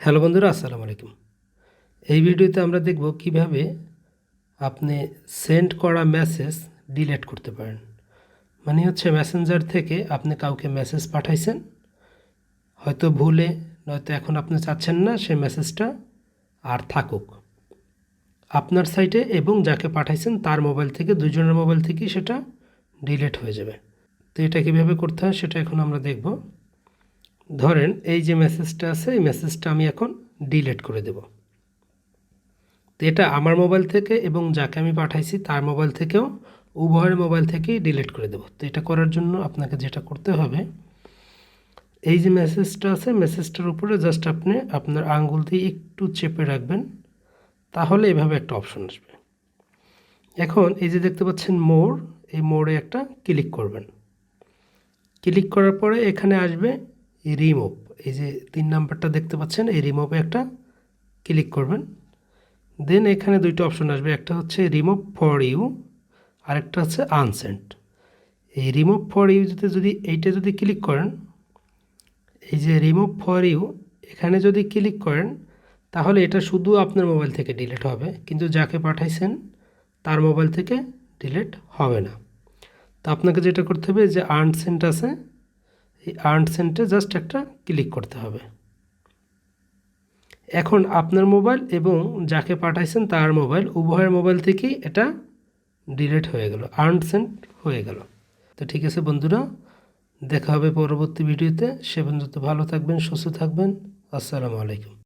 Hello বন্ধুরা, আসসালামু আলাইকুম। এই ভিডিওতে আমরা দেখব কিভাবে আপনি সেন্ড করা মেসেজ ডিলিট করতে পারেন। মানে হচ্ছে মেসেঞ্জার থেকে আপনি কাউকে মেসেজ পাঠাইছেন, হয়তো ভুলে, নয়তো এখন আপনি চাচ্ছেন না সেই মেসেজটা আর থাকুক আপনার সাইটে, এবং যাকে পাঠাইছেন তার মোবাইল থেকে, দুজনের মোবাইল থেকেই সেটা ডিলিট হয়ে যাবে। তো এটা কীভাবে করতে হয় সেটা এখন আমরা দেখব। ধরেন এই যে মেসেজটা আছে, এই মেসেজটা আমি এখন ডিলিট করে দেব। তো এটা আমার মোবাইল থেকে এবং যাকে আমি পাঠাইছি তার মোবাইল থেকেও, উভয়ের মোবাইল থেকেই ডিলিট করে দেব। তো এটা করার জন্য আপনাকে যেটা করতে হবে, এই যে মেসেজটা আছে, মেসেজটার উপরে জাস্ট আপনি আপনার আঙ্গুল দিয়ে একটু চেপে রাখবেন, তাহলে এভাবে একটা অপশন আসবে। এখন এই যে দেখতে পাচ্ছেন মোর, এই মোড়ে একটা ক্লিক করবেন। ক্লিক করার পরে এখানে আসবে রিমুভ, এই যে 3 নাম্বারটা দেখতে পাচ্ছেন, এই রিমুভে একটা ক্লিক করবেন। দেন এখানে দুইটা অপশন আসবে, একটা হচ্ছে রিমুভ ফর ইউ, আরেকটা হচ্ছে আনসেন্ট। এই রিমুভ ফর ইউ যদি এইটা যদি ক্লিক করেন, এই যে রিমুভ ফর ইউ এখানে যদি ক্লিক করেন, তাহলে এটা শুধু আপনার মোবাইল থেকে ডিলিট হবে, কিন্তু যাকে পাঠাইছেন তার মোবাইল থেকে ডিলিট হবে না। তো আপনাকে যেটা করতে হবে, যে আনসেন্ট আছে, এই আনসেন্টে জাস্ট একটা ক্লিক করতে হবে। এখন আপনার মোবাইল এবং যাকে পাঠাইছেন তার মোবাইল, উভয়ের মোবাইল থেকেই এটা ডিলিট হয়ে গেল, আনসেন্ট হয়ে গেল। তো ঠিক আছে বন্ধুরা, দেখা হবে পরবর্তী ভিডিওতে। সে পর্যন্ত ভালো থাকবেন, সুস্থ থাকবেন। আসসালামু আলাইকুম।